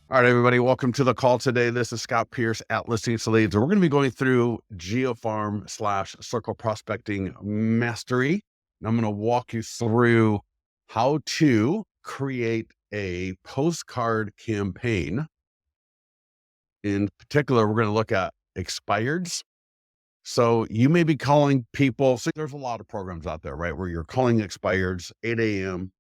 All right, everybody, welcome to the call today. This is Scott Pierce at Listings to Leads. We're going to be going through GeoFarm / Circle Prospecting Mastery. And I'm going to walk you through how to create a postcard campaign. In particular, we're going to look at expireds. So you may be calling people. So there's a lot of programs out there, right, where you're calling expireds 8 a.m.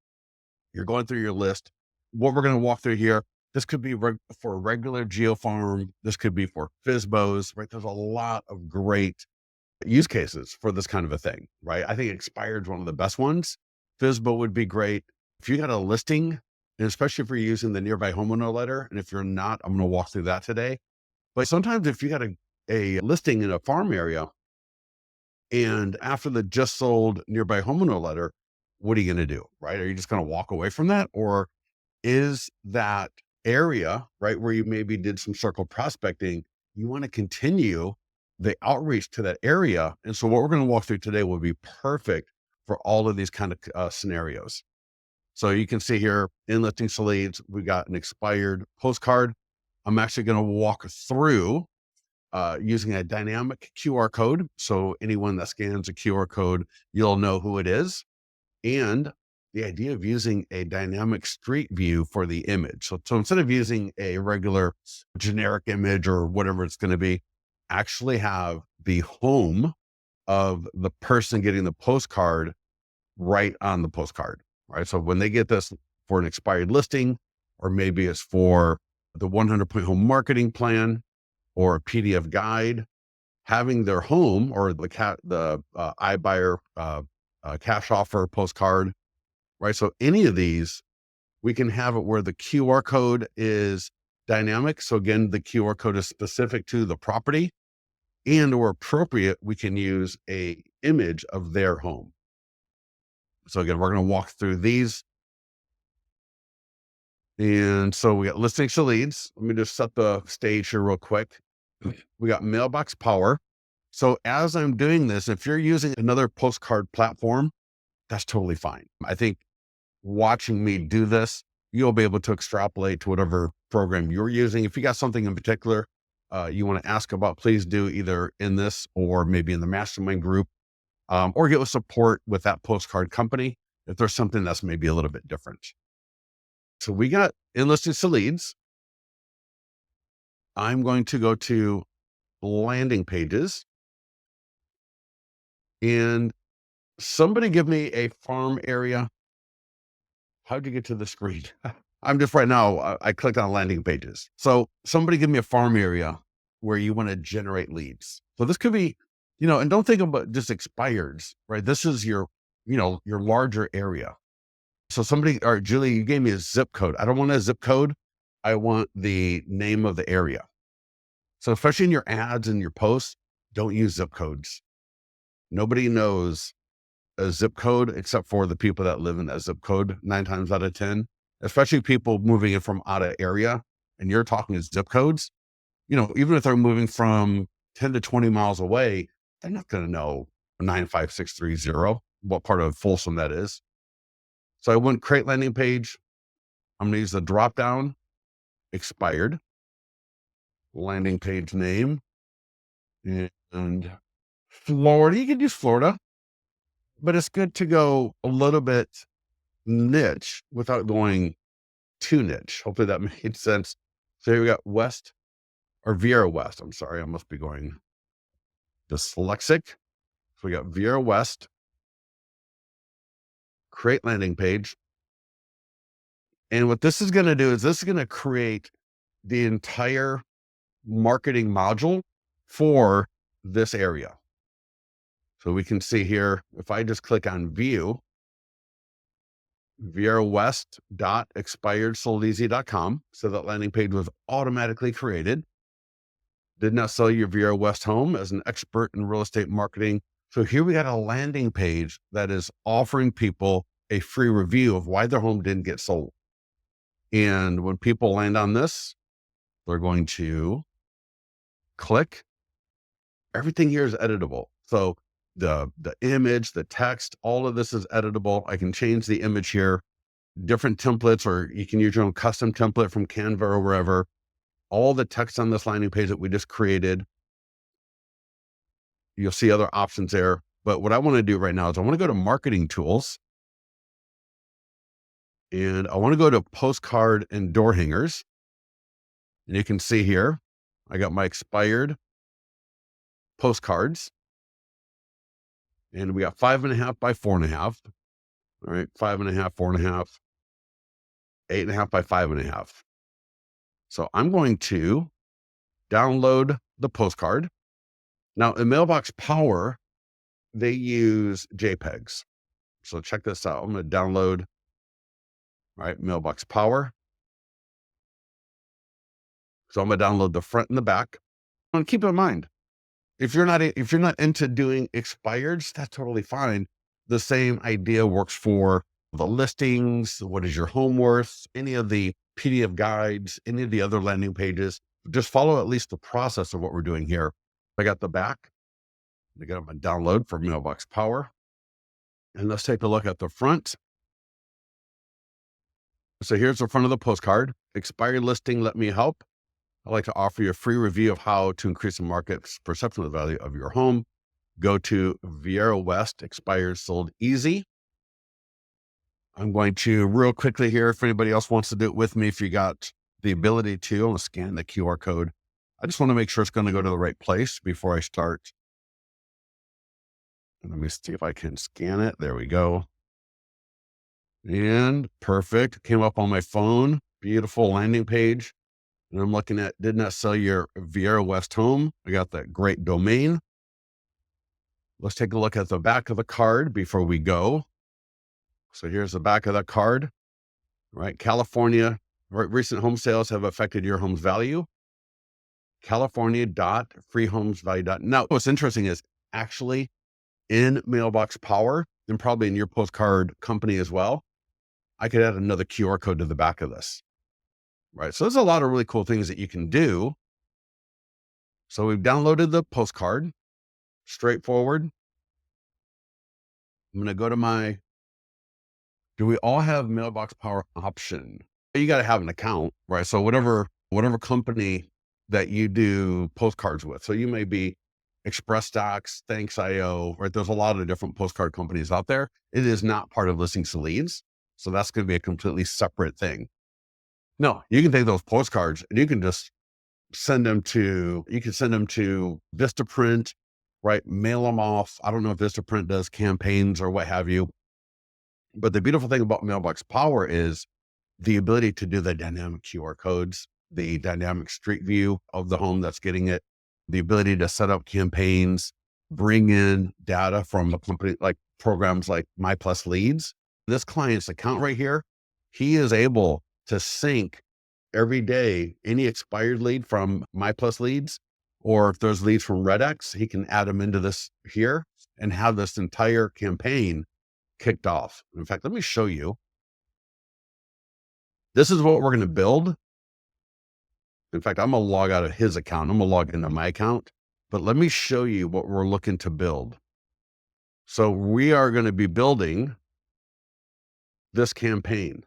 You're going through your list. What we're going to walk through here, this could be for regular GeoFarm. This could be for FSBOs, right? There's a lot of great use cases for this kind of a thing, right? I think expired is one of the best ones. FSBO would be great. If you got a listing, and especially if you're using the nearby homeowner letter, and if you're not, I'm going to walk through that today. But sometimes if you got a listing in a farm area, and after the just sold nearby homeowner letter, what are you going to do, right? Are you just going to walk away from that? Or is that area, right, where you maybe did some circle prospecting, you want to continue the outreach to that area? And so what we're going to walk through today will be perfect for all of these kind of scenarios. So you can see here in Listings to Leads, we got an expired postcard. I'm actually going to walk through using a dynamic QR code. So anyone that scans a QR code, you'll know who it is. And the idea of using a dynamic street view for the image. So instead of using a regular generic image or whatever it's going to be, actually have the home of the person getting the postcard right on the postcard, right? So when they get this for an expired listing, or maybe it's for the 100-point home marketing plan or a PDF guide, having their home or the iBuyer cash offer postcard, right? So any of these, we can have it where the QR code is dynamic. So again, the QR code is specific to the property, and or appropriate, we can use a image of their home. So again, we're going to walk through these. And so we got Listings to Leads. Let me just set the stage here real quick. We got mailbox power. So as I'm doing this, if you're using another postcard platform, that's totally fine. I think watching me do this, you'll be able to extrapolate to whatever program you're using. If you got something in particular you want to ask about, please do either in this or maybe in the mastermind group, or get with support with that postcard company if there's something that's maybe a little bit different. So we got in Listings to Leads. I'm going to go to landing pages, and somebody give me a farm area. How'd you get to the screen? I'm just right now, I clicked on landing pages. So somebody give me a farm area where you want to generate leads. So this could be, and don't think about just expireds, right? This is your larger area. So Julie, you gave me a zip code. I don't want a zip code. I want the name of the area. So especially in your ads and your posts, don't use zip codes. Nobody knows a zip code except for the people that live in that zip code 9 times out of 10, especially people moving in from out of area, and you're talking zip codes, even if they're moving from 10 to 20 miles away, they're not going to know 95630, what part of Folsom that is. So I went create landing page. I'm going to use the drop down, expired, landing page name, and Florida. You can use Florida, but it's good to go a little bit niche without going too niche. Hopefully that made sense. So here we got West or Vieira West. I'm sorry, I must be going dyslexic. So we got Vieira West, create landing page. And what this is going to do is this is going to create the entire marketing module for this area. So we can see here, if I just click on view, VieraWest.expiredsoldeasy.com. So that landing page was automatically created. Did not sell your Viera West home as an expert in real estate marketing. So here we got a landing page that is offering people a free review of why their home didn't get sold. And when people land on this, they're going to click. Everything here is editable. So the image, the text, all of this is editable. I can change the image here. different templates, or you can use your own custom template from Canva or wherever. All the text on this landing page that we just created, you'll see other options there. But what I want to do right now is I want to go to marketing tools, and I want to go to postcard and door hangers. And you can see here, I got my expired postcards, and we got 5.5 by 4.5. All right, 5.5, 4.5, 8.5 by 5.5. So I'm going to download the postcard. Now in Mailbox Power, they use JPEGs. So check this out. I'm going to download, right, Mailbox Power. So I'm going to download the front and the back. And keep in mind, if you're not into doing expireds, that's totally fine. The same idea works for the listings. What is your home worth? Any of the PDF guides, any of the other landing pages. Just follow at least the process of what we're doing here. I got the back. I got my download for Mailbox Power. And let's take a look at the front. So here's the front of the postcard. Expired listing, let me help. I'd like to offer you a free review of how to increase the market's perception of the value of your home. Go to Viera West, expired, sold easy. I'm going to real quickly here, if anybody else wants to do it with me, if you got the ability to, I'm going to scan the QR code. I just want to make sure it's going to go to the right place before I start. Let me see if I can scan it. There we go. And perfect. Came up on my phone. Beautiful landing page. And I'm looking at, did not sell your Viera West home. I got that great domain. Let's take a look at the back of the card before we go. So here's the back of that card, right? California, right? Recent home sales have affected your home's value. California.freehomesvalue. Now, what's interesting is actually in Mailbox Power, and probably in your postcard company as well, I could add another QR code to the back of this, right? So there's a lot of really cool things that you can do. So we've downloaded the postcard, straightforward. I'm going to go to do we all have Mailbox Power option? You got to have an account, right? So whatever company that you do postcards with. So you may be Express Docs, Thanks.io, right? There's a lot of different postcard companies out there. It is not part of Listings to Leads. So that's going to be a completely separate thing. No, you can take those postcards and you can just send them to Vistaprint, right? Mail them off. I don't know if Vistaprint does campaigns or what have you. But the beautiful thing about Mailbox Power is the ability to do the dynamic QR codes, the dynamic street view of the home that's getting it, the ability to set up campaigns, bring in data from the company, like programs like My Plus Leads. This client's account right here, he is able to sync every day any expired lead from My Plus Leads, or if there's leads from RedX, he can add them into this here and have this entire campaign kicked off. In fact, let me show you. This is what we're going to build. In fact, I'm going to log out of his account. I'm going to log into my account, but let me show you what we're looking to build. So we are going to be building this campaign,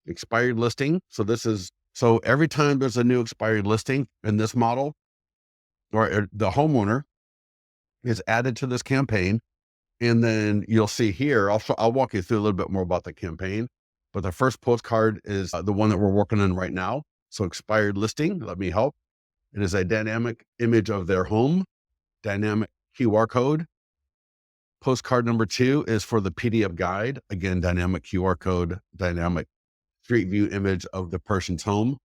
expired listing. So every time there's a new expired listing in this model, or the homeowner is added to this campaign. And then you'll see here, I'll walk you through a little bit more about the campaign, but the first postcard is the one that we're working on right now. So expired listing, let me help. It is a dynamic image of their home, dynamic QR code. Postcard number 2 is for the PDF guide. Again, dynamic QR code, dynamic street view image of the person's home.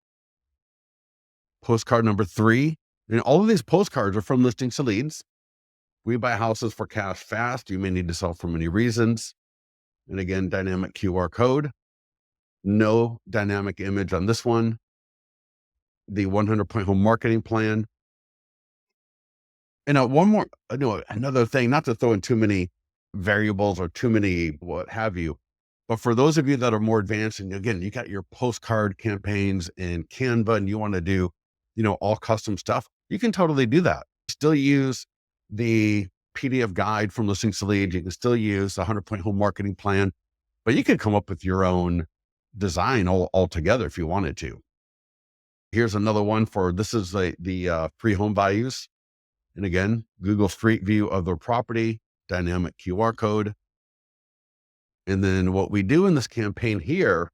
Postcard number 3, and all of these postcards are from Listings to Leads. We buy houses for cash fast. You may need to sell for many reasons. And again, dynamic QR code. No dynamic image on this one. The 100-point home marketing plan. And another thing, not to throw in too many variables or too many what have you, but for those of you that are more advanced, and again, you got your postcard campaigns in Canva and you want to do, all custom stuff, you can totally do that. Still use the PDF guide from Listings to Leads. You can still use the 100-point home marketing plan, but you can come up with your own design all together if you wanted to. Here's another one for, this is the free home values. And again, Google Street View of the property, dynamic QR code. And then what we do in this campaign here,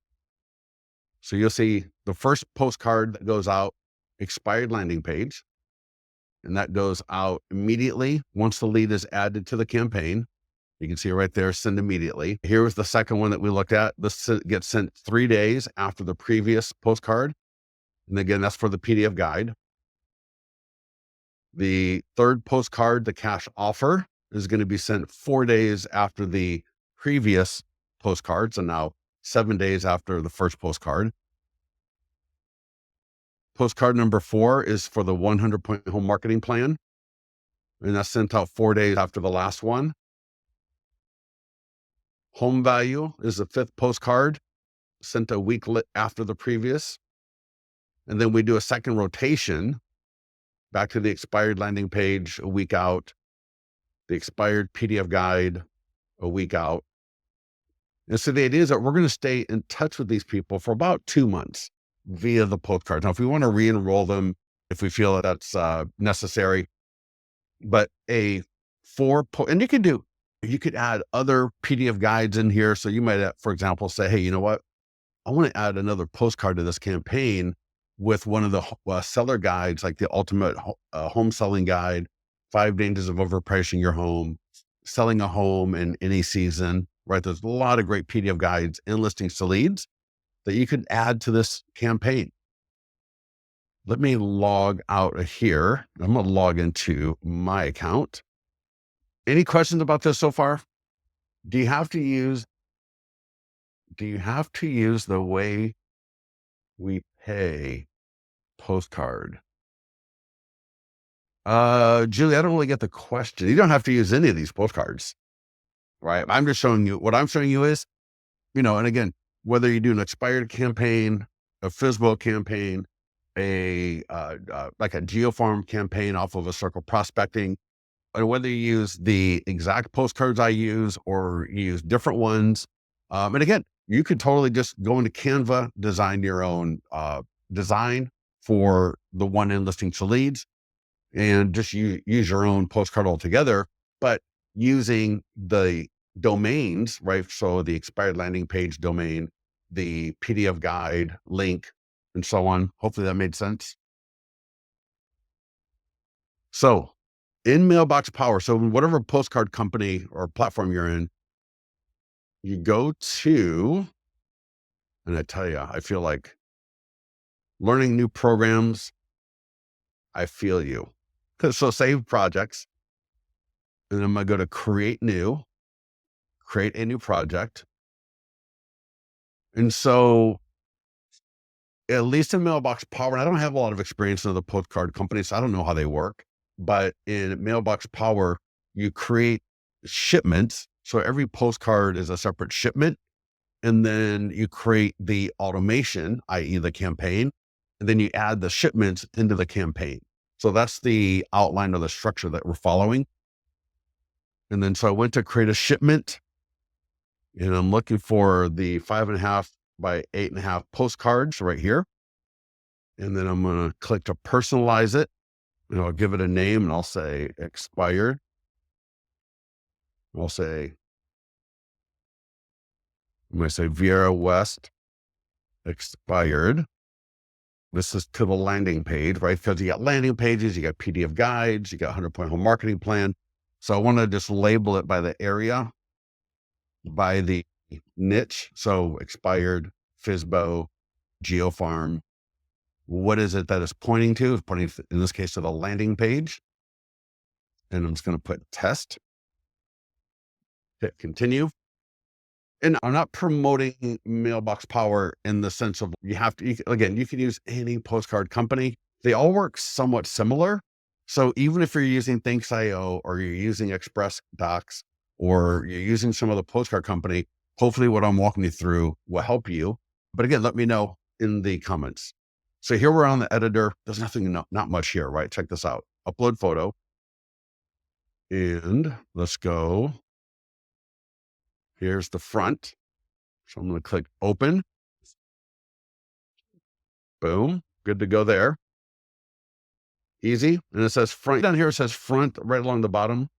so you'll see the first postcard that goes out, expired landing page. And that goes out immediately once the lead is added to the campaign. You can see it right there, send immediately. Here was the second one that we looked at. This gets sent 3 days after the previous postcard. And again, that's for the PDF guide. The third postcard, the cash offer, is going to be sent 4 days after the previous postcards, and now 7 days after the first postcard. Postcard number 4 is for the 100-point home marketing plan, and that's sent out 4 days after the last one. Home value is the 5th postcard, sent a week after the previous. And then we do a second rotation back to the expired landing page a week out, the expired PDF guide a week out. And so the idea is that we're going to stay in touch with these people for about 2 months via the postcards. Now, if we want to re-enroll them, if we feel that that's necessary, but and you could add other PDF guides in here. So you might, for example, say, hey, you know what? I want to add another postcard to this campaign with one of the seller guides, like the ultimate home selling guide, 5 dangers of overpricing your home, selling a home in any season, right? There's a lot of great PDF guides and listings to leads that you could add to this campaign. Let me log out of here. I'm going to log into my account. Any questions about this so far? Do you have to use the way we pay postcard? Julie, I don't really get the question. You don't have to use any of these postcards, right? I'm just showing you, what I'm showing you is, and again, whether you do an expired campaign, a FSBO campaign, like a GeoFarm campaign off of a Circle Prospecting, and whether you use the exact postcards I use or you use different ones. And again, you could totally just go into Canva, design your own design for the one-in listing to leads, and just use your own postcard altogether, but using the domains, right? So the expired landing page domain, the PDF guide link, and so on. Hopefully that made sense. So in Mailbox Power, so whatever postcard company or platform you're in, you go to, and I tell you, I feel like learning new programs. I feel you. So save projects, and then I'm going to go to create a new project. And so at least in Mailbox Power, and I don't have a lot of experience in other postcard companies, so I don't know how they work, but in Mailbox Power, you create shipments. So every postcard is a separate shipment. And then you create the automation, i.e. the campaign, and then you add the shipments into the campaign. So that's the outline of the structure that we're following. And then, so I went to create a shipment, and I'm looking for the 5.5 by 8.5 postcards right here. And then I'm going to click to personalize it, and I'll give it a name, and I'll say expired. I'm going to say Viera West expired. This is to the landing page, right? Because you got landing pages, you got PDF guides, you got 100-point home marketing plan. So I want to just label it by the area, by the niche. So expired, FSBO, GeoFarm. What is it that it's pointing to? It's pointing, in this case, to the landing page. And I'm just going to put test, hit continue. And I'm not promoting Mailbox Power in the sense of you can use any postcard company. They all work somewhat similar. So even if you're using Thanks.io or you're using Express Docs or you're using some other postcard company, hopefully what I'm walking you through will help you. But again, let me know in the comments. So here we're on the editor. There's not much here, right? Check this out. Upload photo. And let's go. Here's the front. So I'm going to click open. Boom. Good to go there. Easy. And it says front down here. It says front right along the bottom.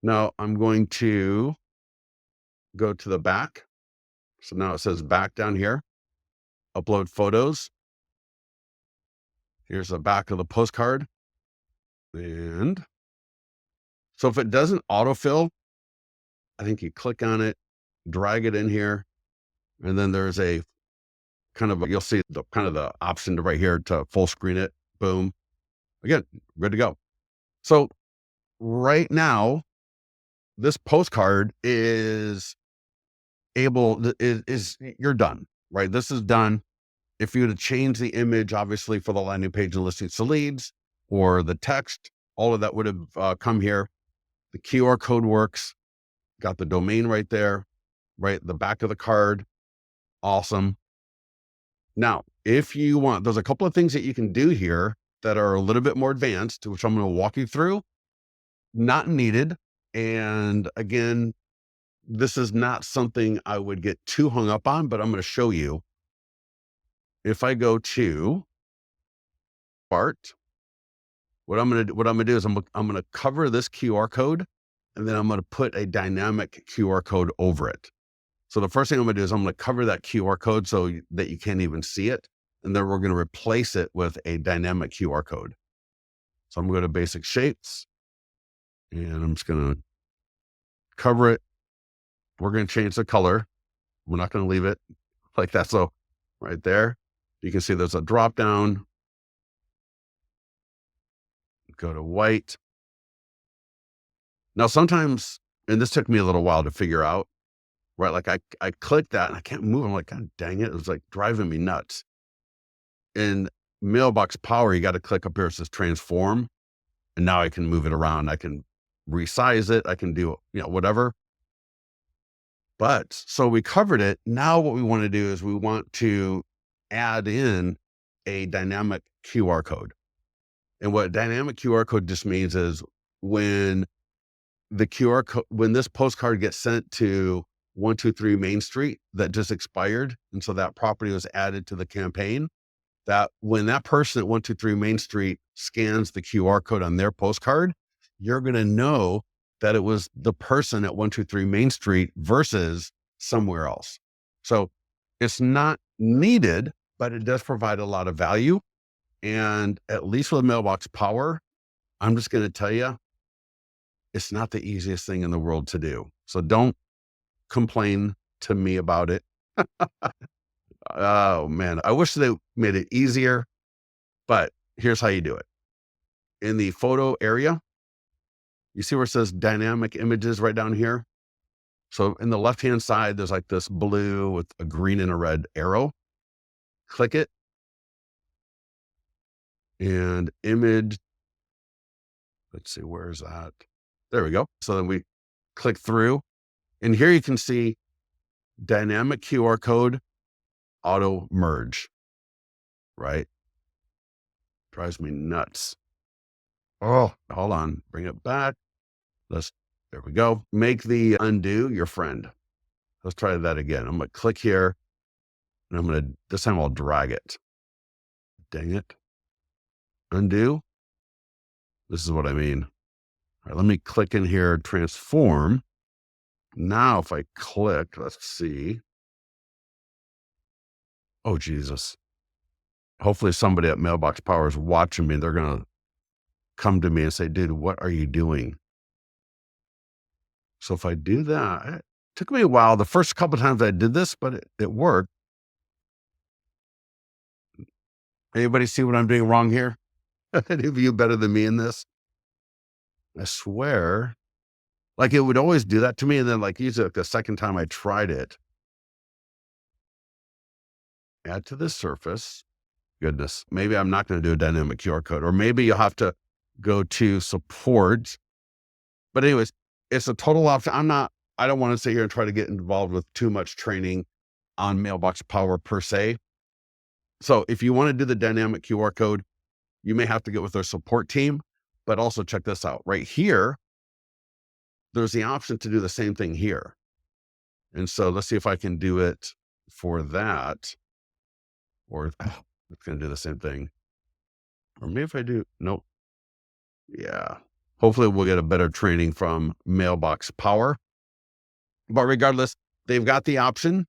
Now I'm going to go to the back. So now it says back down here. Upload photos. Here's the back of the postcard. And so if it doesn't autofill, I think you click on it, drag it in here, and then there's a kind of, you'll see the kind of the option to right here to full screen it. Boom. Again, good to go. So right now, this postcard is you're done, right? This is done. If you were to change the image, obviously for the landing page and listings to leads or the text, all of that would have come here. The QR code works. Got the domain right there, right? The back of the card. Awesome. Now, if you want, there's a couple of things that you can do here that are a little bit more advanced, which I'm going to walk you through. Not needed. And again, this is not something I would get too hung up on, but I'm going to show you. If I go to Bart, what I'm going to do is I'm going to cover this QR code, and then I'm going to put a dynamic QR code over it. So the first thing I'm going to do is I'm going to cover that QR code so that you can't even see it. And then we're going to replace it with a dynamic QR code. So I'm going to go to basic shapes, and I'm just going to cover it. We're going to change the color. We're not going to leave it like that. So right there, you can see there's a drop down. Go to white. Now sometimes, and this took me a little while to figure out, right? Like I clicked that and I can't move. I'm like, God dang it. It was like driving me nuts. In Mailbox Power, you got to click up here. It says transform. And now I can move it around. I can resize it. I can do, whatever. But so we covered it. Now what we want to do is we want to add in a dynamic QR code. And what dynamic QR code just means is when the QR code, when this postcard gets sent to 123 Main Street that just expired, and so that property was added to the campaign, that when that person at 123 Main Street scans the QR code on their postcard, you're going to know that it was the person at 123 Main Street versus somewhere else. So it's not needed, but it does provide a lot of value. And at least with Mailbox Power, I'm just going to tell you, it's not the easiest thing in the world to do. So don't complain to me about it. Oh man, I wish they made it easier, but here's how you do it. In the photo area, you see where it says dynamic images right down here. So in the left-hand side, there's like this blue with a green and a red arrow. Click it. And image, let's see, where is that? There we go. So then we click through, and here you can see dynamic QR code, auto merge, right? Drives me nuts. Oh, hold on, bring it back. There we go. Make the undo your friend. Let's try that again. I'm going to click here, and this time I'll drag it. Dang it. Undo. This is what I mean. All right, let me click in here, transform. Now, if I click, let's see. Oh, Jesus. Hopefully somebody at Mailbox Power is watching me. They're going to come to me and say, dude, what are you doing? So if I do that, it took me a while. The first couple of times I did this, but it worked. Anybody see what I'm doing wrong here? Any of you better than me in this? I swear. Like it would always do that to me. And then like usually like the second time I tried it, add to the surface. Goodness, maybe I'm not going to do a dynamic QR code, or maybe you'll have to go to support. But anyways, it's a total option. I don't want to sit here and try to get involved with too much training on Mailbox Power per se. So if you want to do the dynamic QR code, you may have to get with their support team, but also check this out right here. There's the option to do the same thing here. And so let's see if I can do it for that. Or It's going to do the same thing. Or maybe if I do, nope. Yeah. Hopefully we'll get a better training from Mailbox Power. But regardless, they've got the option,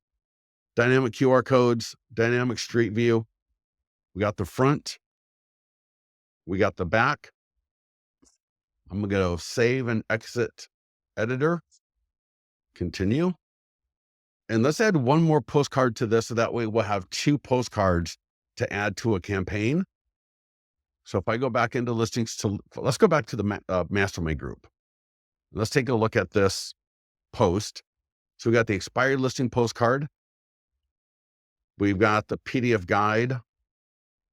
dynamic QR codes, dynamic street view. We got the front. We got the back. I'm going to go save and exit editor. Continue. And let's add one more postcard to this. So that way we'll have 2 postcards to add to a campaign. So if I go back into listings let's go back to the mastermind group. Let's take a look at this post. So we got the expired listing postcard. We've got the PDF guide,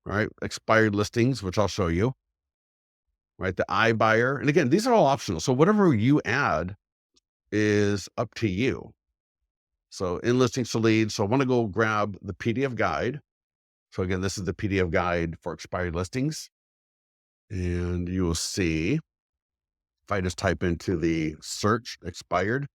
right? Expired listings, which I'll show you, right? The iBuyer. And again, these are all optional. So whatever you add is up to you. So in listings to leads. So I want to go grab the PDF guide. So again, this is the PDF guide for expired listings. And you will see if I just type into the search expired.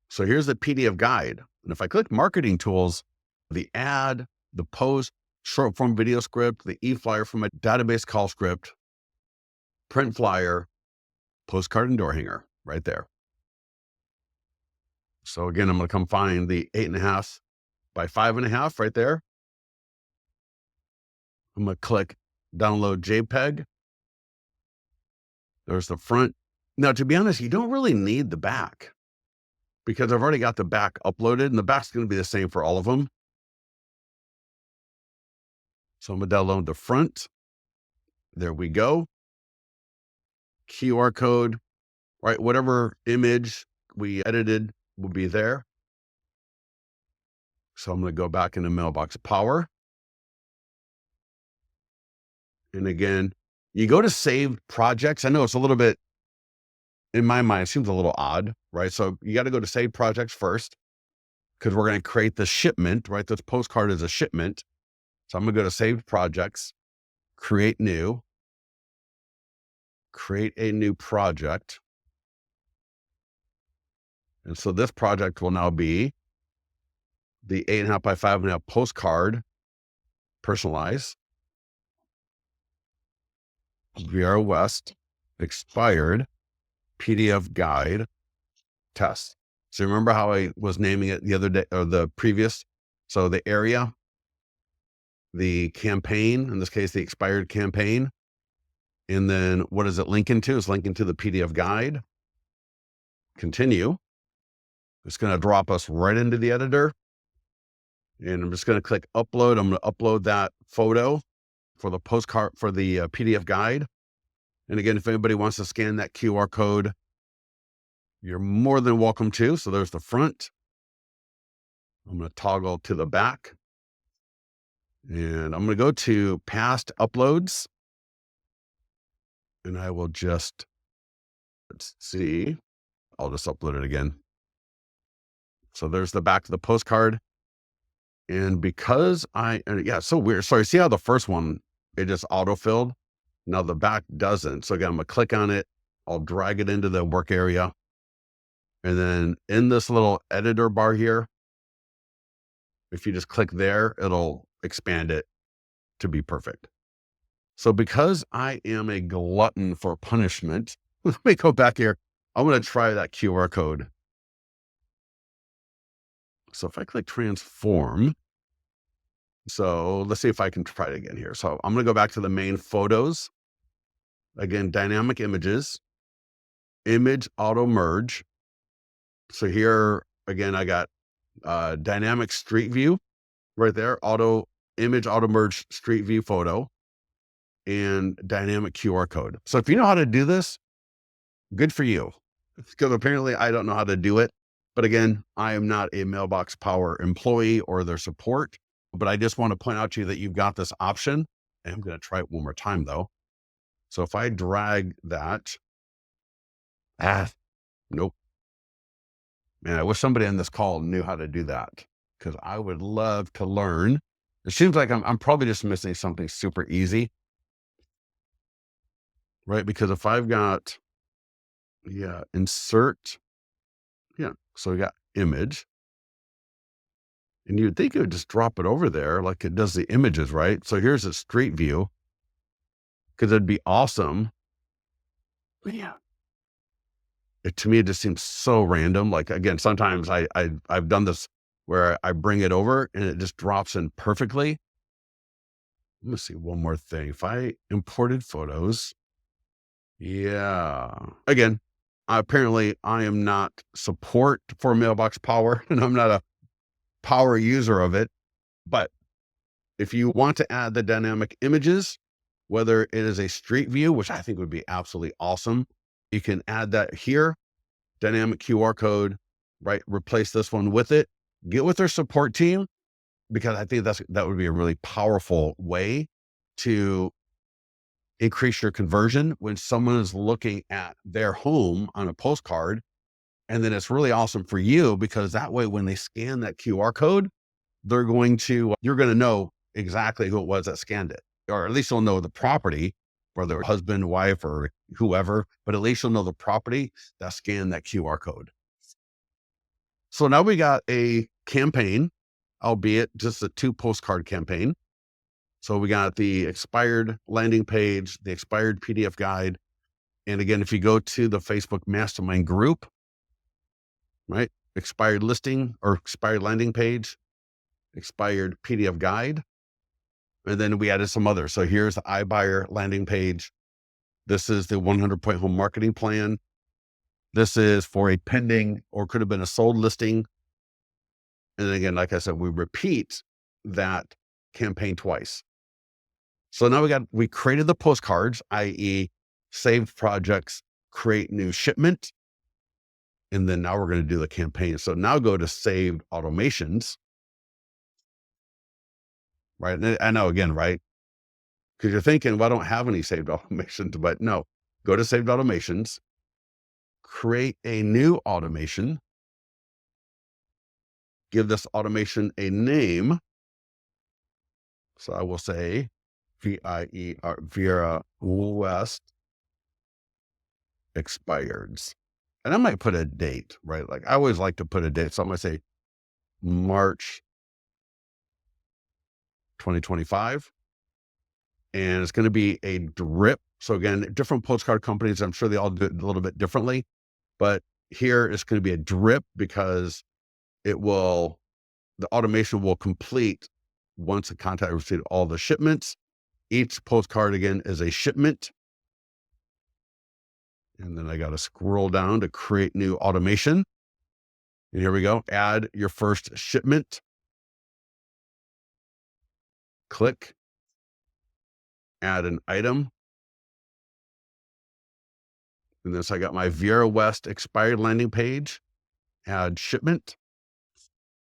So here's the PDF guide. And if I click marketing tools, the ad, the post, short form video script, the e-flyer from a database call script, print flyer, postcard and door hanger right there. So again, I'm going to come find the 8.5 by 5.5 right there. I'm going to click download JPEG. There's the front. Now, to be honest, you don't really need the back because I've already got the back uploaded and the back's going to be the same for all of them. So I'm going to download the front. There we go. QR code, right? Whatever image we edited will be there. So I'm going to go back into Mailbox Power. And again, you go to save projects. I know it's a little bit, in my mind, it seems a little odd, right? So you got to go to save projects first because we're going to create the shipment, right? This postcard is a shipment. So I'm going to go to save projects, create a new project. And so this project will now be the 8.5 by 5.5 postcard, personalize, VR West, expired, PDF guide, test. So remember how I was naming it the other day or the previous? So the area, the campaign, in this case, the expired campaign. And then what does it link into? It's linking to the PDF guide. Continue. It's going to drop us right into the editor. And I'm just going to click upload. I'm going to upload that photo for the postcard, for the PDF guide. And again, if anybody wants to scan that QR code, you're more than welcome to. So there's the front. I'm going to toggle to the back. And I'm going to go to past uploads. And I will just, let's see, I'll just upload it again. So there's the back of the postcard. And because so weird. Sorry, see how the first one, it just auto-filled? Now the back doesn't. So again, I'm going to click on it. I'll drag it into the work area. And then in this little editor bar here, if you just click there, it'll expand it to be perfect. So because I am a glutton for punishment, let me go back here. I'm going to try that QR code. So if I click transform, so let's see if I can try it again here. So I'm going to go back to the main photos. Again, dynamic images, image auto merge. So here, again, I got dynamic street view right there, image auto merge street view photo, and dynamic QR code. So if you know how to do this, good for you. Because apparently I don't know how to do it. But again, I am not a Mailbox Power employee or their support. But I just want to point out to you that you've got this option. And I'm going to try it one more time though. So if I drag that, nope. Man, I wish somebody on this call knew how to do that because I would love to learn. It seems like I'm probably just missing something super easy, right? Because if I've got, insert, so we got image, And you'd think it would just drop it over there like it does the images, right? So here's a street view because it'd be awesome. Yeah. To me, it just seems so random. Like again, sometimes I've done this where I bring it over and it just drops in perfectly. Let me see one more thing. If I imported photos, yeah. Again, apparently I am not support for Mailbox Power, and I'm not a power user of it. But if you want to add the dynamic images, whether it is a street view, which I think would be absolutely awesome, you can add that here, dynamic QR code, right? Replace this one with it. Get with their support team because I think that would be a really powerful way to increase your conversion when someone is looking at their home on a postcard. And then it's really awesome for you because that way, when they scan that QR code, you're going to know exactly who it was that scanned it, or at least you'll know the property, whether husband, wife, or whoever, but at least you'll know the property that scanned that QR code. So now we got a campaign, albeit just a 2 postcard campaign. So we got the expired landing page, the expired PDF guide. And again, if you go to the Facebook mastermind group, right? Expired listing or expired landing page, expired PDF guide. And then we added some others. So here's the iBuyer landing page. This is the 100-point home marketing plan. This is for a pending or could have been a sold listing. And then again, like I said, we repeat that campaign twice. So now we created the postcards, i.e. saved projects, create new shipment. And then now we're going to do the campaign. So now go to saved automations. Right. And I know again, right? Because you're thinking, well, I don't have any saved automations, but no, go to saved automations, create a new automation, give this automation a name. So I will say Viera West expireds. And I might put a date, right? Like I always like to put a date. So I'm going to say March 2025. And it's going to be a drip. So again, different postcard companies, I'm sure they all do it a little bit differently, but here it's going to be a drip because the automation will complete once the contact received all the shipments. Each postcard again is a shipment. And then I got to scroll down to create new automation. And here we go. Add your first shipment. Click. Add an item. And then so I got my Viera West expired landing page. Add shipment.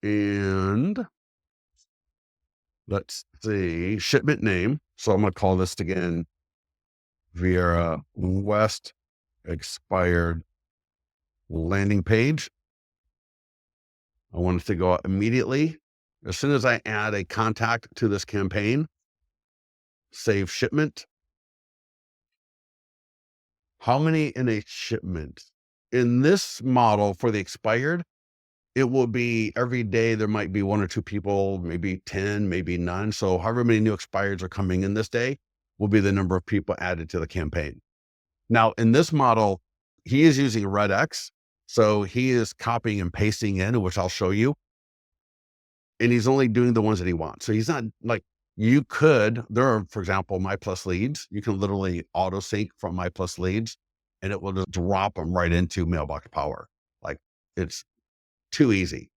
And let's see, shipment name. So I'm going to call this again Viera West expired landing page. I want it to go out immediately. As soon as I add a contact to this campaign, save shipment. How many in a shipment? In this model for the expired, it will be every day. There might be 1 or 2 people, maybe 10, maybe none. So however many new expireds are coming in this day will be the number of people added to the campaign. Now in this model, he is using RedX. So he is copying and pasting in, which I'll show you. And he's only doing the ones that he wants. So he's not like there are, for example, My Plus Leads. You can literally auto sync from My Plus Leads and it will just drop them right into Mailbox Power. Like it's too easy.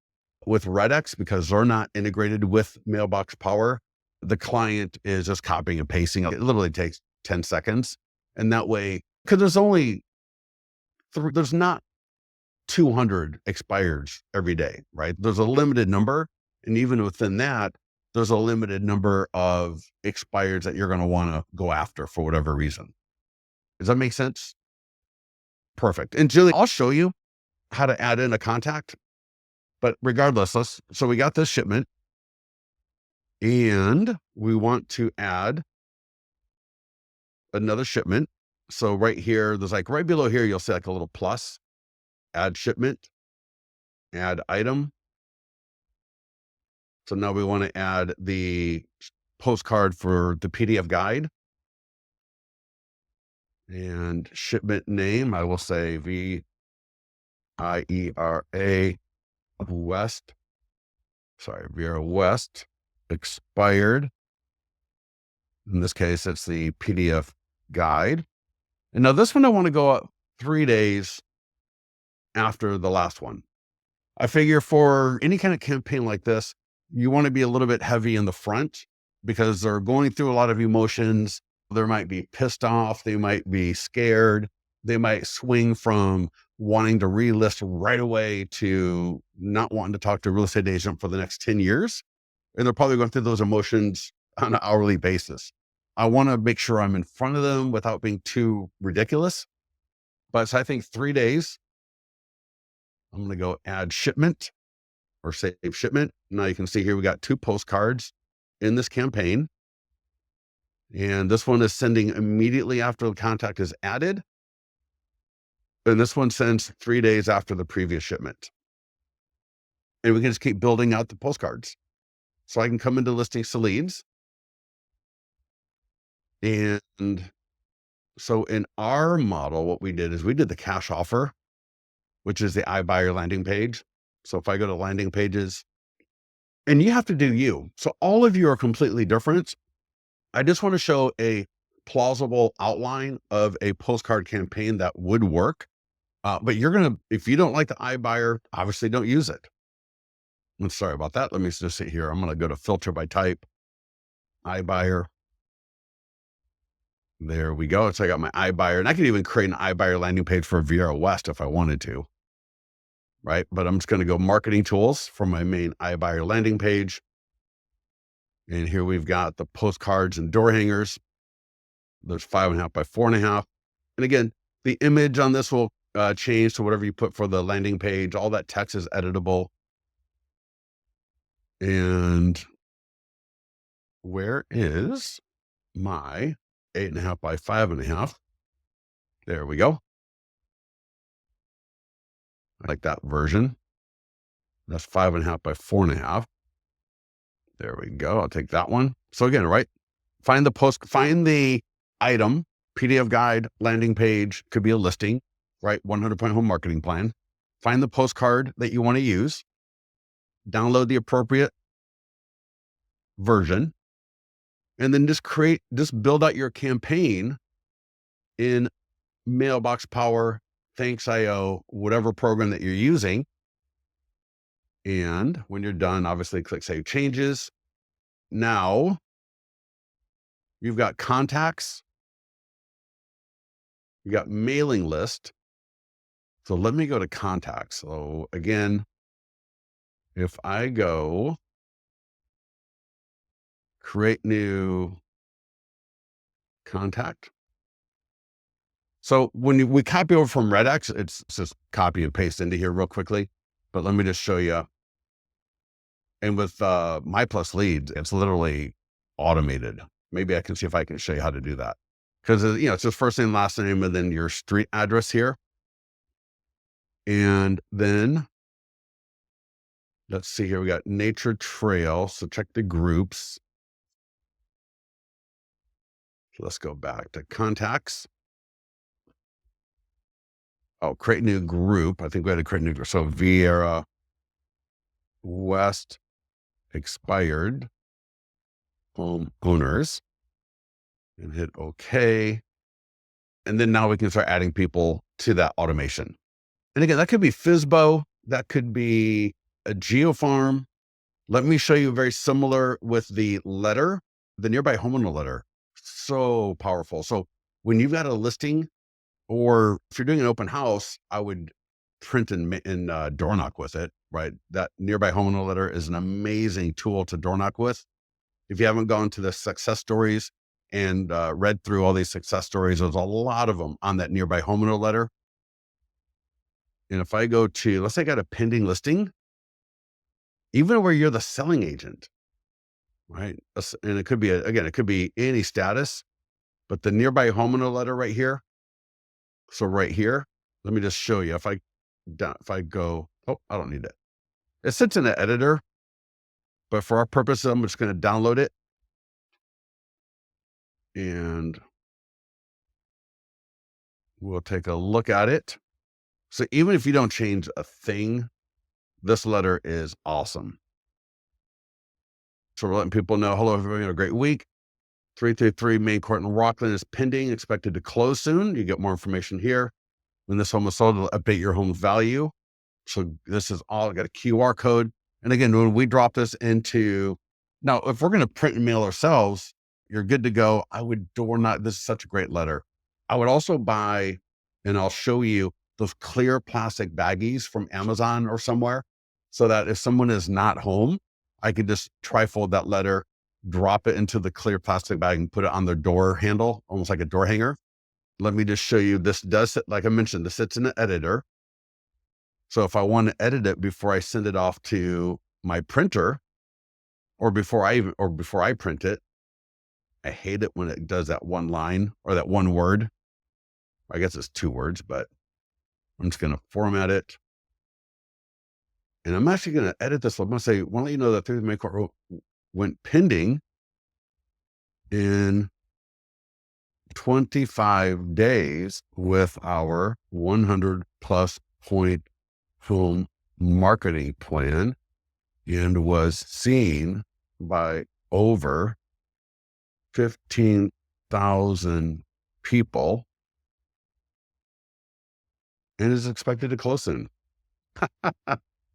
With RedX, because they're not integrated with Mailbox Power, the client is just copying and pasting. It literally takes 10 seconds. And that way, because there's not 200 expireds every day, right? There's a limited number. And even within that, there's a limited number of expireds that you're going to want to go after for whatever reason. Does that make sense? Perfect. And Julie, I'll show you how to add in a contact. But regardless, so we got this shipment and we want to add another shipment. So right here, there's like right below here, you'll see like a little plus, add shipment, add item. So now we want to add the postcard for the PDF guide, and shipment name, I will say VIERA West. Sorry, Viera West expired. In this case, it's the PDF guide. And now this one, I want to go up 3 days after the last one. I figure for any kind of campaign like this, you want to be a little bit heavy in the front because they're going through a lot of emotions. They might be pissed off. They might be scared. They might swing from wanting to relist right away to not wanting to talk to a real estate agent for the next 10 years. And they're probably going through those emotions on an hourly basis. I want to make sure I'm in front of them without being too ridiculous. But so I think 3 days, I'm going to go add shipment or save shipment. Now you can see here, we got 2 postcards in this campaign. And this one is sending immediately after the contact is added. And this one sends 3 days after the previous shipment. And we can just keep building out the postcards. So I can come into listing to leads. And so in our model, what we did is we did the cash offer, which is the iBuyer landing page. So if I go to landing pages, and you have to do you. So all of you are completely different. I just want to show a plausible outline of a postcard campaign that would work. But you're going to, if you don't like the iBuyer, obviously don't use it. I'm sorry about that. Let me just sit here. I'm going to go to filter by type, iBuyer. There we go. So I got my iBuyer, and I could even create an iBuyer landing page for Viera West if I wanted to, right? But I'm just going to go marketing tools for my main iBuyer landing page. And here we've got the postcards and door hangers. There's 5.5 by 4.5. And again, the image on this will change to whatever you put for the landing page. All that text is editable. And where is my 8.5 by 5.5? There we go. I like that version. That's 5.5 by 4.5. There we go. I'll take that one. So again, right? Find the item, PDF guide, landing page, could be a listing, right? 100-point home marketing plan. Find the postcard that you want to use. Download the appropriate version. And then just build out your campaign in Mailbox Power, Thanks.io, whatever program that you're using. And when you're done, obviously click Save Changes. Now you've got contacts, you got mailing list. So let me go to contacts. So again, if I go create new contact. So when we copy over from Redx, it's just copy and paste into here real quickly. But let me just show you. And with My Plus Leads, it's literally automated. Maybe I can see if I can show you how to do that. Because it's just first name, last name, and then your street address here. And then let's see here, we got Nature Trail. So check the groups. So let's go back to contacts. Oh, create new group. I think we had to create a new group. So Viera West expired homeowners, and hit OK. And then now we can start adding people to that automation. And again, that could be FSBO. That could be a GeoFarm. Let me show you very similar with the letter, the nearby homeowner letter. So powerful. So when you've got a listing, or if you're doing an open house, I would print and door knock with it, right? That nearby homeowner letter is an amazing tool to door knock with. If you haven't gone to the success stories and read through all these success stories, there's a lot of them on that nearby homeowner letter. And if I go to, let's say I got a pending listing, even where you're the selling agent, right? And it could be, it could be any status, but the nearby homeowner letter right here. So right here, let me just show you. If I go, oh, I don't need it. It sits in the editor. But for our purposes, I'm just going to download it. And we'll take a look at it. So even if you don't change a thing, this letter is awesome. So we're letting people know, hello, everybody, a great week. 333 Main Court in Rockland is pending, expected to close soon. You get more information here. When this home is sold, it'll update your home's value. So this is all got a QR code. And again, when we drop this into, now, if we're going to print and mail ourselves, you're good to go. I would door not, this is such a great letter. I would also buy, and I'll show you those clear plastic baggies from Amazon or somewhere, so that if someone is not home, I could just trifold that letter, drop it into the clear plastic bag and put it on their door handle, almost like a door hanger. Let me just show you. This does, like I mentioned, this sits in an editor. So if I want to edit it before I send it off to my printer, or before I print it, I hate it when it does that one line or that one word. I guess it's 2 words, but I'm just going to format it. And I'm actually going to edit this. I'm going to say, I want to let you know that through the Main Court went pending in 25 days with our 100 plus point home marketing plan, and was seen by over 15,000 people and is expected to close soon.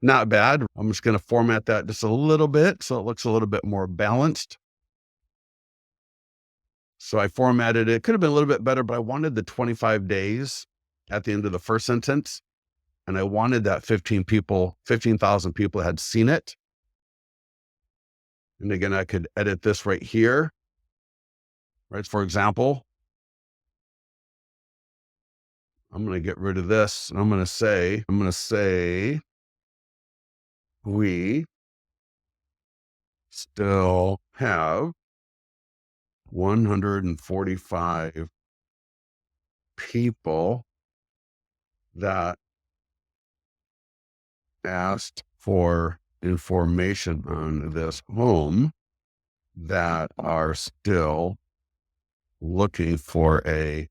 Not bad. I'm just going to format that just a little bit so it looks a little bit more balanced. So I formatted it. Could have been a little bit better, but I wanted the 25 days at the end of the first sentence. And I wanted that 15,000 people had seen it. And again, I could edit this right here, right? For example, I'm going to get rid of this. And I'm going to say, we still have 145 people that asked for information on this home that are still looking for you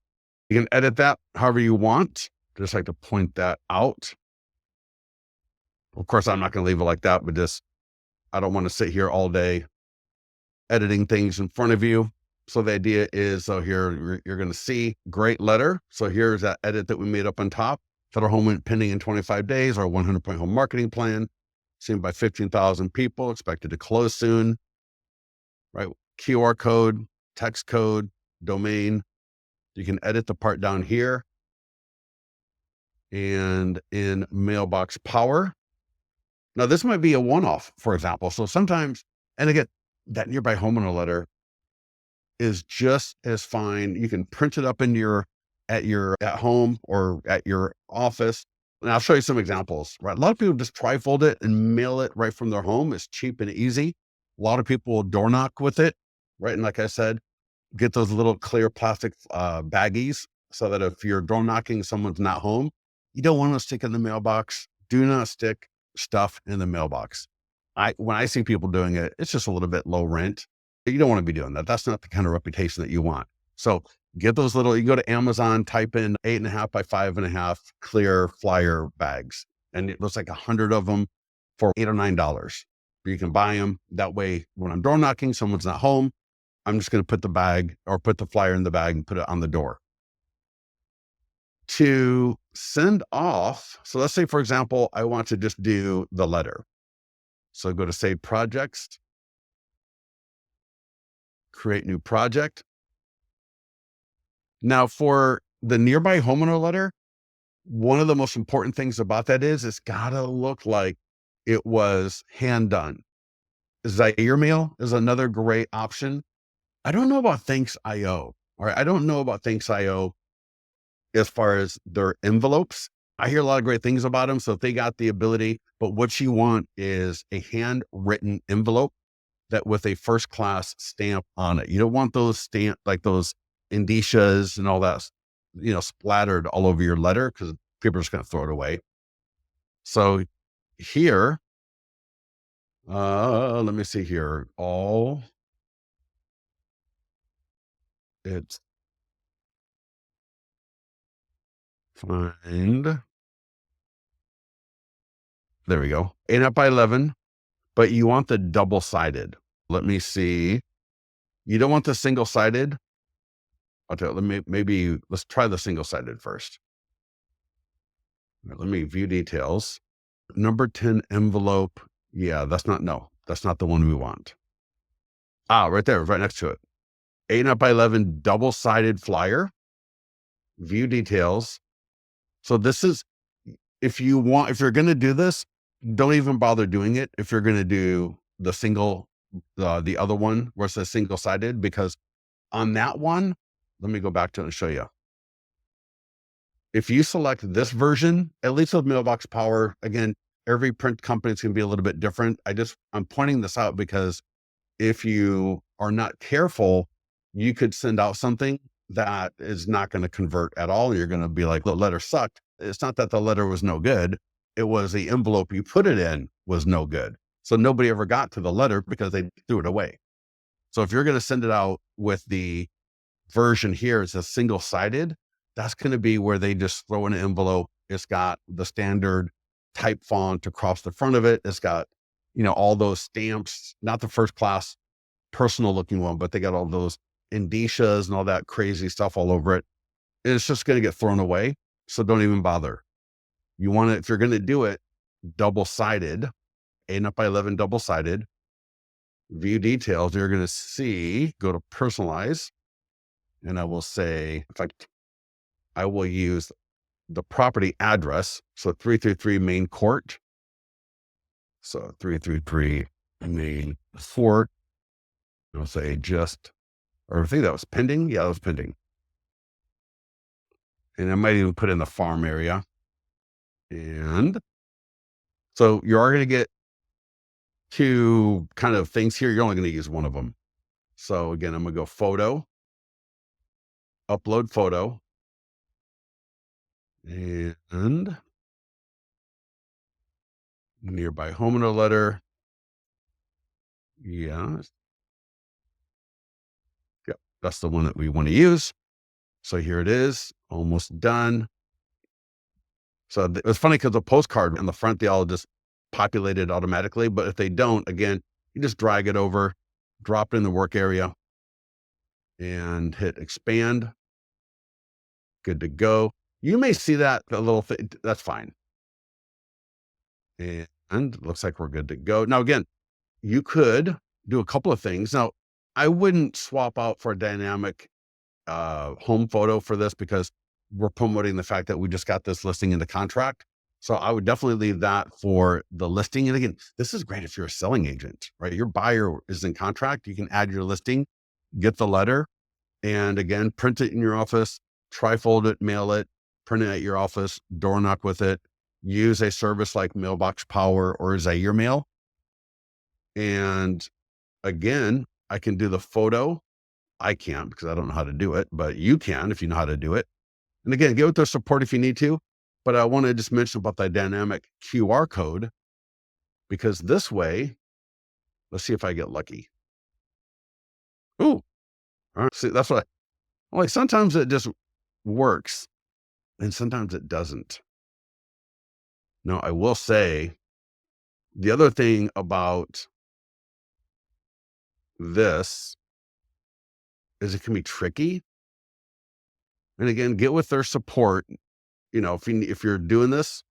can edit that however you want. Just like to point that out. Of course, I'm not going to leave it like that, but I don't want to sit here all day editing things in front of you. So the idea is, so here you're going to see great letter. So here's that edit that we made up on top. Federal home went pending in 25 days, our 100 point home marketing plan, seen by 15,000 people, expected to close soon, right? QR code, text code, domain. You can edit the part down here. And in mailbox power. Now this might be a one-off, for example. So sometimes, and again, that nearby homeowner letter is just as fine. You can print it up in at home or at your office. And I'll show you some examples, right? A lot of people just trifold it and mail it right from their home. It's cheap and easy. A lot of people will door knock with it, right? And like I said, get those little clear plastic baggies so that if you're door knocking, someone's not home, you don't want to stick in the mailbox. Do not stick stuff in the mailbox. When I see people doing it, it's just a little bit low rent. You don't want to be doing that. That's not the kind of reputation that you want. So get those you go to Amazon, type in 8.5 by 5.5 clear flyer bags. And it looks like 100 of them for $8 or $9. You can buy them. That way, when I'm door knocking, someone's not home, I'm just going to put the bag or put the flyer in the bag and put it on the door. To send off, so let's say, for example, I want to just do the letter. So go to Save Projects, create new project. Now for the nearby homeowner letter, one of the most important things about that is it's gotta look like it was hand done. Zaire mail is another great option. I don't know about Thanks.io. All right. I don't know about Thanks.io as far as their envelopes. I hear a lot of great things about them. So if they got the ability, but what you want is a handwritten envelope that with a first class stamp on it. You don't want those like those indicias and all that, splattered all over your letter because people are just going to throw it away. So here, Let me see here. All it's find. There we go. 8 by 11, but you want the double sided. Let me see. You don't want the single sided. I'll tell you, maybe let's try the single sided first. Let me view details. Number 10 envelope. Yeah, that's not the one we want. Ah, right there, right next to it. 8 by 11 double sided flyer. View details. So this is, if you're going to do this, don't even bother doing it. If you're going to do the single, the other one where it says single sided, because on that one, let me go back to it and show you. If you select this version, at least with Mailbox Power, again, every print company is going to be a little bit different. I'm pointing this out because if you are not careful, you could send out something that is not going to convert at all. And you're going to be like, the letter sucked. It's not that the letter was no good. It was the envelope you put it in was no good. So nobody ever got to the letter because they threw it away. So if you're going to send it out with the version here, it's a single sided, that's going to be where they just throw in an envelope. It's got the standard type font across the front of it. It's got, all those stamps, not the first class personal looking one, but they got all those indicias and all that crazy stuff all over it. And it's just going to get thrown away. So don't even bother. You want it, if you're going to do it, double sided, 8 by 11 double sided. View details, you're going to see, go to personalize. And I will say, in fact, I will use the property address. So 333 Main Court. So 333 Main Court. I'll say or I think that was pending. Yeah, that was pending. And I might even put in the farm area. And so you are going to get two kind of things here. You're only going to use one of them. So again, I'm going to go photo, upload photo, and nearby homeowner letter. Yeah. Yep. That's the one that we want to use. So here it is, almost done. So it was funny because the postcard on the front, they all just populated automatically. But if they don't, again, you just drag it over, drop it in the work area, and hit expand. Good to go. You may see that a little thing. That's fine. And looks like we're good to go. Now, again, you could do a couple of things. Now, I wouldn't swap out for a dynamic home photo for this because we're promoting the fact that we just got this listing into contract. So I would definitely leave that for the listing. And again, this is great if you're a selling agent, right? Your buyer is in contract. You can add your listing, get the letter, and again, print it in your office, trifold it, mail it, print it at your office, door knock with it, use a service like Mailbox Power or Zaire Mail. And again, I can do the photo. I can't because I don't know how to do it, but you can if you know how to do it. And again, get with their support if you need to. But I want to just mention about the dynamic QR code because this way, let's see if I get lucky. Ooh, all right. See, that's what like sometimes it just works and sometimes it doesn't. Now, I will say the other thing about this is it can be tricky. And again, get with their support. If you're doing this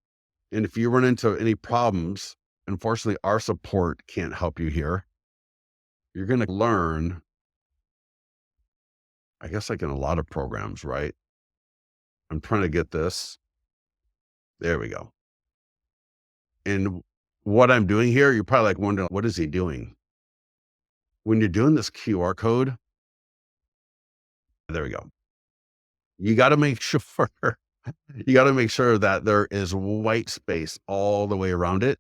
and if you run into any problems, unfortunately, our support can't help you here. You're going to learn, I guess, like in a lot of programs, right? I'm trying to get this. There we go. And what I'm doing here, you're probably like wondering, what is he doing? When you're doing this QR code, there we go. You got to make sure that there is white space all the way around it.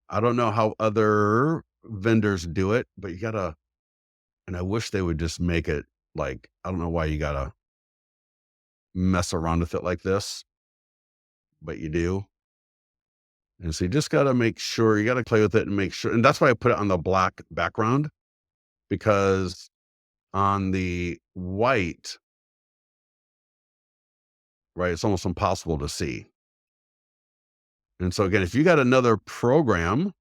I don't know how other vendors do it, but and I wish they would just make it like, I don't know why you got to mess around with it like this, but you do. And so you just got to make sure you got to play with it and make sure. And that's why I put it on the black background, because on the white, right, it's almost impossible to see. And so again, if you got another program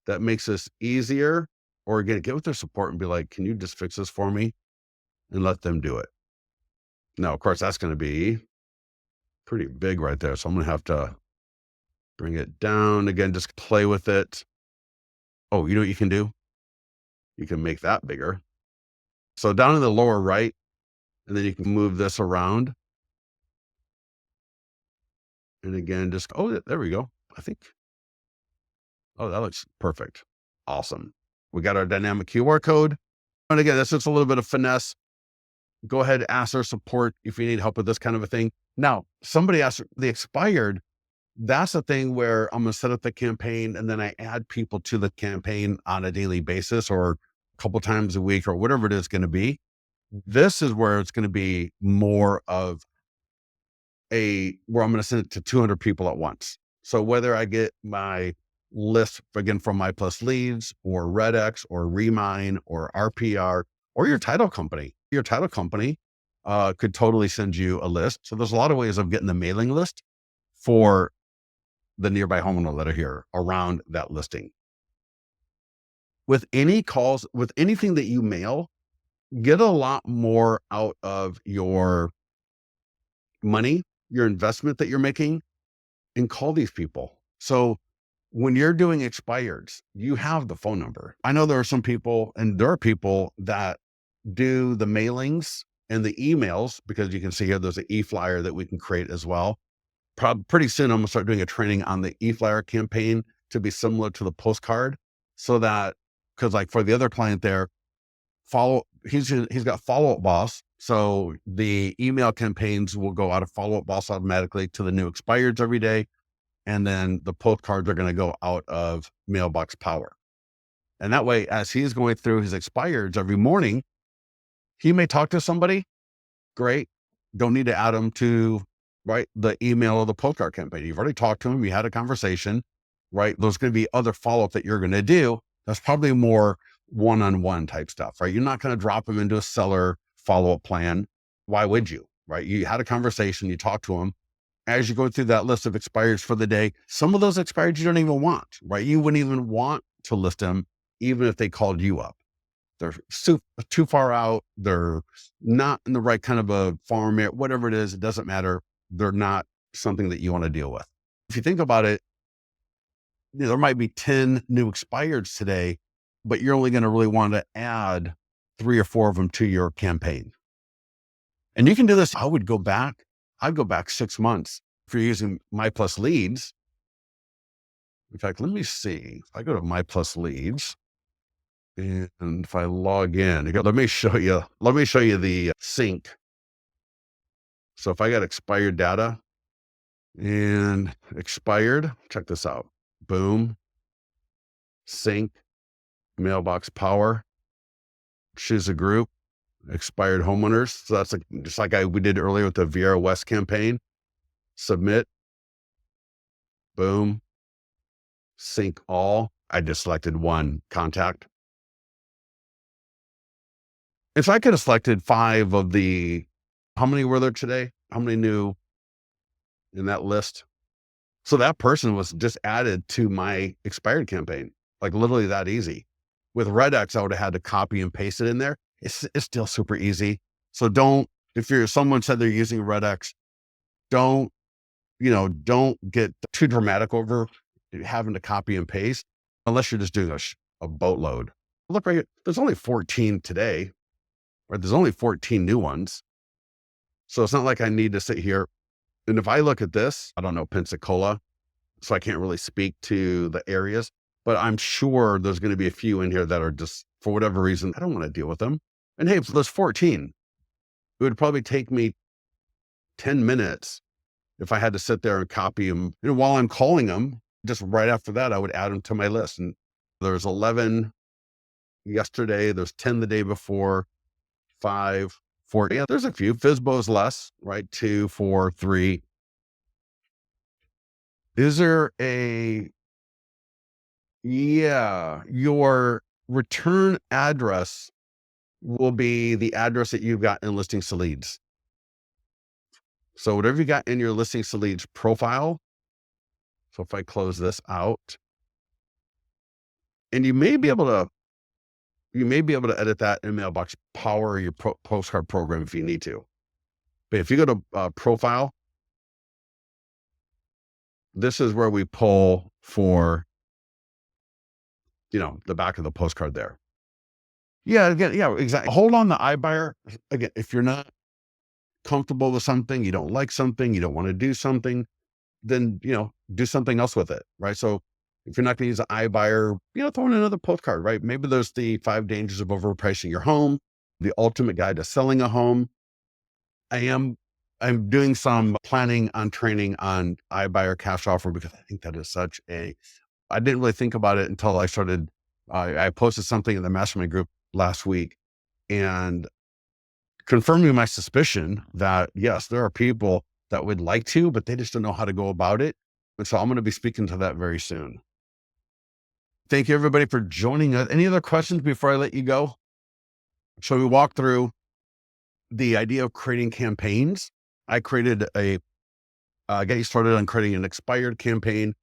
that makes this easier, or again, get with their support and be like, can you just fix this for me, and let them do it. Now, of course, that's going to be pretty big right there. So I'm going to have to bring it down again, just play with it. Oh, you know what you can do? You can make that bigger. So down in the lower right, and then you can move this around. And again, just, oh, there we go. I think, oh, that looks perfect. Awesome. We got our dynamic QR code. And again, that's just a little bit of finesse. Go ahead and ask our support if you need help with this kind of a thing. Now, somebody asked the expired. That's the thing where I'm going to set up the campaign, and then I add people to the campaign on a daily basis or a couple times a week or whatever it is going to be. This is where it's going to be more of where I'm going to send it to 200 people at once. So whether I get my list again from My Plus Leads or RedX or Remine or RPR or your title company could totally send you a list. So there's a lot of ways of getting the mailing list for the nearby homeowner that are here around that listing. With any calls, with anything that you mail, get a lot more out of your money, your investment that you're making, and call these people. So when you're doing expireds, you have the phone number. I know there are some people, and there are people that do the mailings and the emails, because you can see here there's an e-flyer that we can create as well. Pretty soon I'm gonna start doing a training on the e-flyer campaign to be similar to the postcard, so that, because like for the other client there, he's got Follow Up Boss. So the email campaigns will go out of Follow Up Boss automatically to the new expireds every day. And then the postcards are going to go out of Mailbox Power. And that way, as he's going through his expireds every morning, he may talk to somebody. Great. Don't need to add them to, right, the email or the postcard campaign. You've already talked to him. You had a conversation, right? There's going to be other follow-up that you're going to do. That's probably more one-on-one type stuff, right? You're not going to drop them into a seller follow-up plan. Why would you, right? You had a conversation, you talked to him. As you go through that list of expireds for the day, some of those expireds you don't even want, right? You wouldn't even want to list them, even if they called you up. They're too far out. They're not in the right kind of a farm area, whatever it is, it doesn't matter. They're not something that you want to deal with. If you think about it, there might be 10 new expireds today, but you're only going to really want to add 3 or 4 of them to your campaign. And you can do this. I'd go back 6 months if you're using My Plus Leads. In fact, let me see. If I go to My Plus Leads and if I log in, let me show you the sync. So if I got expired data and expired, check this out. Boom, sync, Mailbox Power, choose a group, expired homeowners. So that's just like we did earlier with the Viera West campaign. Submit, boom, sync all. I just selected one contact. And so I could have selected 5 of how many were there today? How many new in that list? So that person was just added to my expired campaign, like literally that easy. With RedX, I would have had to copy and paste it in there. It's still super easy. So if someone said they're using RedX, don't get too dramatic over having to copy and paste, unless you're just doing a boatload. Look right here, there's only 14 today, right? There's only 14 new ones. So it's not like I need to sit here. And if I look at this, I don't know Pensacola, so I can't really speak to the areas, but I'm sure there's going to be a few in here that are just, for whatever reason, I don't want to deal with them. And hey, if there's 14, it would probably take me 10 minutes if I had to sit there and copy them. While I'm calling them, just right after that, I would add them to my list. And there's 11 yesterday. There's 10 the day before, 5, 4. Yeah, there's a few. FSBO's less, right? 2, 4, 3. Is there a Yeah, your return address will be the address that you've got in listings to leads. So whatever you got in your listings to leads profile. So if I close this out, and you may be able to edit that in Mailbox Power your postcard program if you need to. But if you go to profile, this is where we pull for, the back of the postcard there. Yeah, again, yeah, exactly. Hold on the iBuyer. Again, if you're not comfortable with something, you don't like something, you don't want to do something, then, do something else with it, right? So if you're not going to use an iBuyer, throw in another postcard, right? Maybe there's the 5 dangers of overpricing your home, the ultimate guide to selling a home. I'm doing some planning on training on iBuyer cash offer because I think that is I didn't really think about it until I started. I posted something in the mastermind group last week and confirming my suspicion that yes, there are people that would like to, but they just don't know how to go about it. And so I'm going to be speaking to that very soon. Thank you everybody for joining us. Any other questions before I let you go? So we walked through the idea of creating campaigns. I created got you started on creating an expired campaign.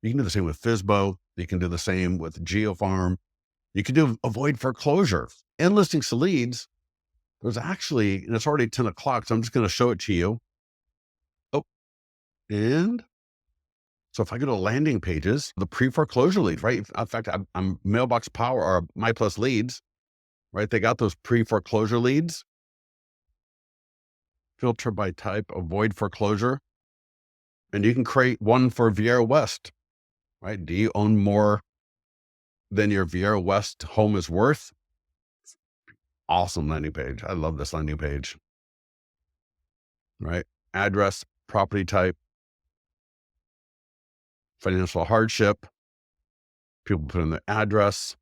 You can do the same with FSBO. You can do the same with GeoFarm. You can do avoid foreclosure and listings to leads. There's actually, and it's already 10 o'clock, so I'm just going to show it to you. Oh, and so if I go to landing pages, the pre-foreclosure lead, right? In fact, I'm Mailbox Power or My Plus Leads, right? They got those pre-foreclosure leads. Filter by type, avoid foreclosure. And you can create one for Vieira West, right? Do you own more than your Vieira West home is worth? Awesome landing page. I love this landing page, right? Address, property type, financial hardship. People put in their address,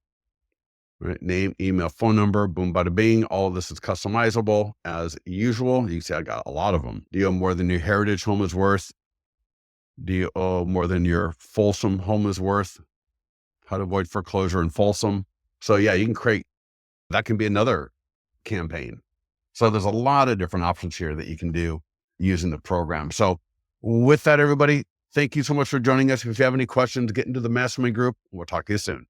right? Name, email, phone number, boom, bada bing. All of this is customizable as usual. You can see I got a lot of them. Do you own more than your heritage home is worth? Do you owe more than your Folsom home is worth? How to avoid foreclosure in Folsom. So yeah, you can create, that can be another campaign. So there's a lot of different options here that you can do using the program. So with that, everybody, thank you so much for joining us. If you have any questions, get into the mastermind group. We'll talk to you soon.